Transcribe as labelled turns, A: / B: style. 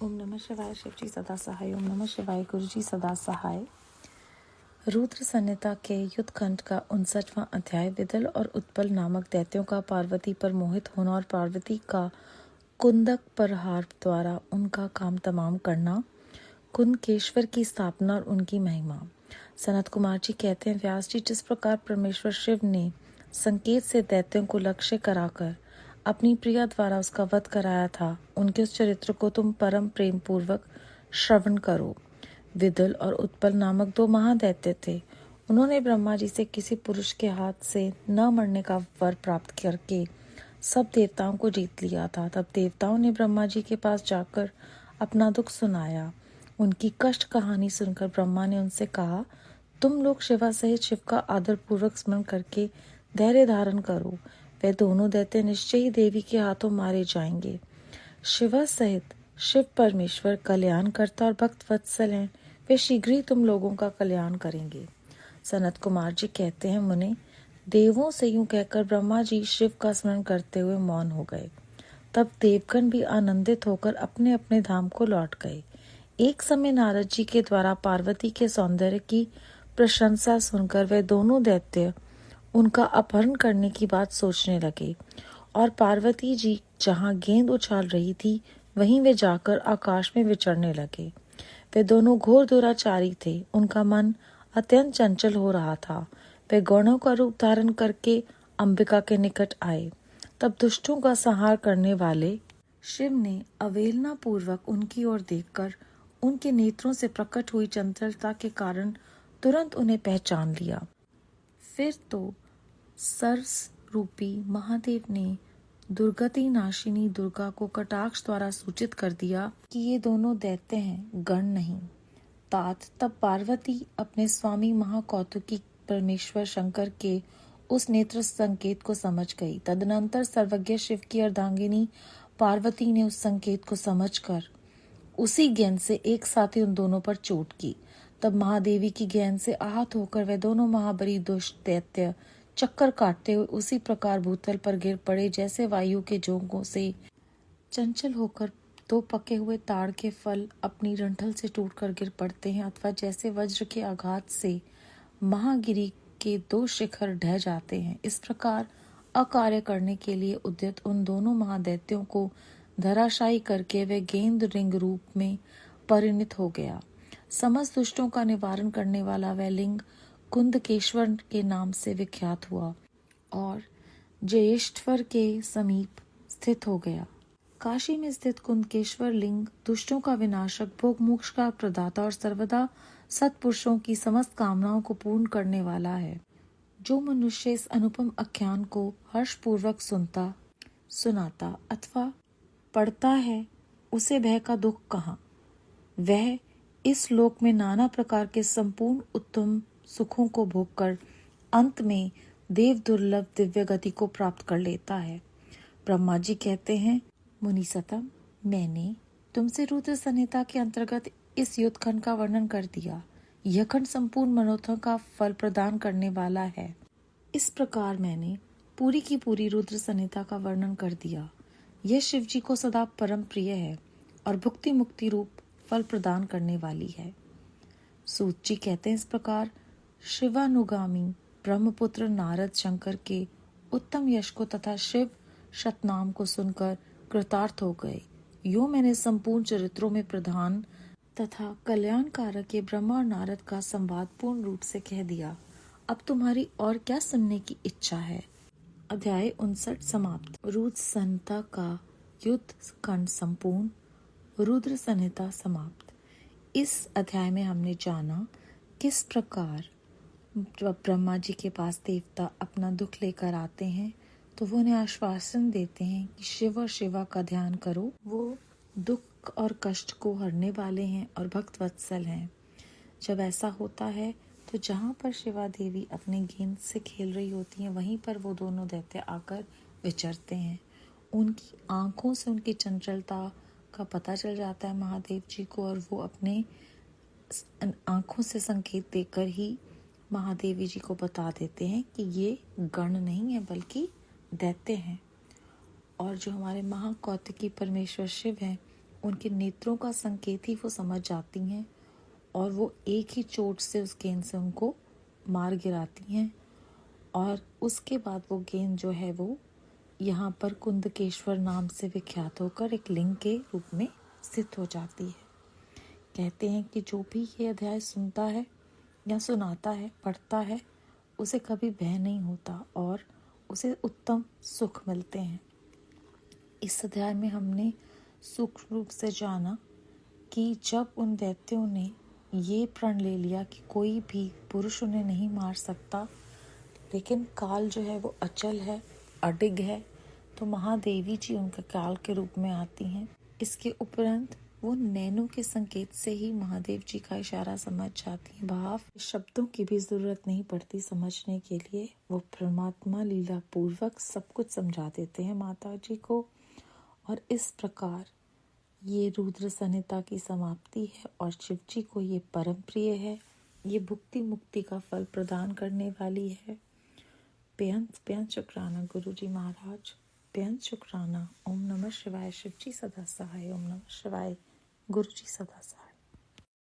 A: ओम नमः शिवाय। शिव जी सदा सहाय। ओम नमः शिवाय। गुरु जी सदा सहाय। रुद्र संहिता के युद्ध खंड का 59वां अध्याय विदल और उत्पल नामक दैत्यों का पार्वती पर मोहित होना और पार्वती का कुंदक प्रहार द्वारा उनका काम तमाम करना। कुंदकेश्वर की स्थापना और उनकी महिमा। सनत कुमार जी कहते हैं, व्यास जी, जिस प्रकार परमेश्वर शिव ने संकेत से दैत्यों को लक्ष्य कराकर अपनी प्रिया द्वारा उसका वध कराया था, उनके उस चरित्र को तुम परम प्रेम पूर्वक श्रवण करो। विदल और उत्पल नामक दो महादैत्य थे। उन्होंने ब्रह्मा जी से किसी पुरुष के हाथ से न मरने का वर प्राप्त करके सब देवताओं को जीत लिया था। तब देवताओं ने ब्रह्मा जी के पास जाकर अपना दुख सुनाया। उनकी कष्ट कहानी सुनकर ब्रह्मा ने उनसे कहा, तुम लोग शिवा सहित शिव का आदर पूर्वक स्मरण करके धैर्य धारण करो। वे दोनों दैत्य निश्चय ही देवी के हाथों मारे जाएंगे। शिवा सहित शिव परमेश्वर कल्याण करता और भक्त वत्सल हैं। वे शीघ्र ही तुम लोगों का कल्याण करेंगे। सनत कुमार जी कहते हैं, मुने, देवों से यूं कहकर ब्रह्मा जी शिव का स्मरण करते हुए मौन हो गए। तब देवगण भी आनंदित होकर अपने अपने धाम को लौट गए। एक समय नारद जी के द्वारा पार्वती के सौंदर्य की प्रशंसा सुनकर वे दोनों दैत्य उनका अपहरण करने की बात सोचने लगे और पार्वती जी जहाँ गेंद उछाल रही थी वहीं वे जाकर आकाश में विचरने लगे। वे दोनों घोर दुराचारी थे। उनका मन अत्यंत चंचल हो रहा था। वे गौणों का रूप धारण करके अंबिका के निकट आए। तब दुष्टों का संहार करने वाले शिव ने अवहेलना पूर्वक उनकी ओर देखकर उनके नेत्रों से प्रकट हुई चंचलता के कारण तुरंत उन्हें पहचान लिया। फिर तो सरस रूपी महादेव ने दुर्गति नाशिनी दुर्गा को कटाक्ष द्वारा सूचित कर दिया कि ये दोनों दैत्य हैं, गण नहीं। तात तब पार्वती अपने स्वामी महाकौतुकी परमेश्वर शंकर के उस नेत्र संकेत को समझ गई। तदनंतर सर्वज्ञ शिव की अर्धांगिनी पार्वती ने उस संकेत को समझकर उसी गेंद से एक साथ ही उन दोनों पर चोट की। तब महादेवी की गेंद से आहत होकर वे दोनों महाबली दुष्ट दैत्य चक्कर काटते हुए उसी प्रकार भूतल पर गिर पड़े जैसे वायु के झोंकों से चंचल होकर दो पके हुए ताड़ के फल अपनी रंठल से टूटकर गिर पड़ते हैं, अथवा जैसे वज्र के आघात से महागिरी के दो शिखर ढह जाते हैं। इस प्रकार अकार्य करने के लिए उद्यत उन दोनों महादैत्यों को धराशायी करके वे गेंद रिंग रूप में परिणत हो गया। समस्त दुष्टों का निवारण करने वाला वह लिंग कुंदकेश्वर के नाम से विख्यात हुआ और जयेश्वर के समीप स्थित हो गया। काशी में स्थित कुंदकेश्वर लिंग दुष्टों का विनाशक, भोग मोक्ष का प्रदाता और सर्वदा सत्पुरुषों की समस्त कामनाओं को पूर्ण करने वाला है। जो मनुष्य इस अनुपम आख्यान को हर्षपूर्वक सुनता, सुनाता अथवा पढ़ता है, उसे भय का दुख कहाँ। वह इस लोक में नाना प्रकार के संपूर्ण उत्तम सुखों को भोगकर अंत में देव दुर्लभ दिव्य गति को प्राप्त कर लेता है। ब्रह्मा जी कहते हैं, मुनि सतम, मैंने तुमसे रुद्र संहिता के अंतर्गत इस युद्ध खंड का वर्णन कर दिया। यह खंड संपूर्ण मनोरथों का फल प्रदान करने वाला है। इस प्रकार मैंने पूरी की पूरी रुद्र संहिता का वर्णन कर दिया। यह शिव जी को सदा परम प्रिय है और भुक्ति मुक्ति रूप फल प्रदान करने वाली है। सूत जी कहते हैं, इस प्रकार शिवानुगामी ब्रह्मपुत्र नारद शंकर के उत्तम यश को तथा शिव शतनाम को सुनकर कृतार्थ हो गए। यूं मैंने संपूर्ण चरित्रों में प्रधान तथा कल्याणकारक ये ब्रह्मा और नारद का संवाद पूर्ण रूप से कह दिया। अब तुम्हारी और क्या सुनने की इच्छा है। अध्याय 59 समाप्त। रुद्र संहिता का युद्ध खंड संपूर्ण। रुद्र संहिता समाप्त। इस अध्याय में हमने जाना किस प्रकार ब्रह्मा जी के पास देवता अपना दुख लेकर आते हैं तो वो उन्हें आश्वासन देते हैं कि शिव और शिवा का ध्यान करो, वो दुख और कष्ट को हरने वाले हैं और भक्त वत्सल हैं। जब ऐसा होता है तो जहाँ पर शिवा देवी अपने गेंद से खेल रही होती हैं वहीं पर वो दोनों दैत्य आकर विचरते हैं। उनकी आंखों से उनकी चंचलता का पता चल जाता है महादेव जी को और वो अपने आंखों से संकेत देकर ही महादेवी जी को बता देते हैं कि ये गण नहीं है बल्कि दैत्य हैं। और जो हमारे महाकौतुकी परमेश्वर शिव हैं उनके नेत्रों का संकेत ही वो समझ जाती हैं और वो एक ही चोट से उस गेंद से उनको मार गिराती हैं। और उसके बाद वो गेंद जो है वो यहाँ पर कुंदकेश्वर नाम से विख्यात होकर एक लिंग के रूप में स्थित हो जाती है। कहते हैं कि जो भी ये अध्याय सुनता है या सुनाता है, पढ़ता है, उसे कभी भय नहीं होता और उसे उत्तम सुख मिलते हैं। इस अध्याय में हमने सूक्ष्म रूप से जाना कि जब उन दैत्यों ने ये प्रण ले लिया कि कोई भी पुरुष उन्हें नहीं मार सकता, लेकिन काल जो है वो अचल है, अडिग है, तो महादेवी जी उनका काल के रूप में आती हैं। इसके उपरांत वो नैनों के संकेत से ही महादेव जी का इशारा समझ जाती हैं। भाव शब्दों की भी जरूरत नहीं पड़ती समझने के लिए, वो परमात्मा लीला पूर्वक सब कुछ समझा देते हैं माता जी को। और इस प्रकार ये रुद्र संहिता की समाप्ति है और शिव जी को ये परम प्रिय है। ये भुक्ति मुक्ति का फल प्रदान करने वाली है। बेअंत शुक्राना गुरु जी महाराज, बेअंत शुक्राना। ओम नमः शिवाय। शिव जी सदा सहाय। ओम नमः शिवाय। गुरु जी सदा सहाय।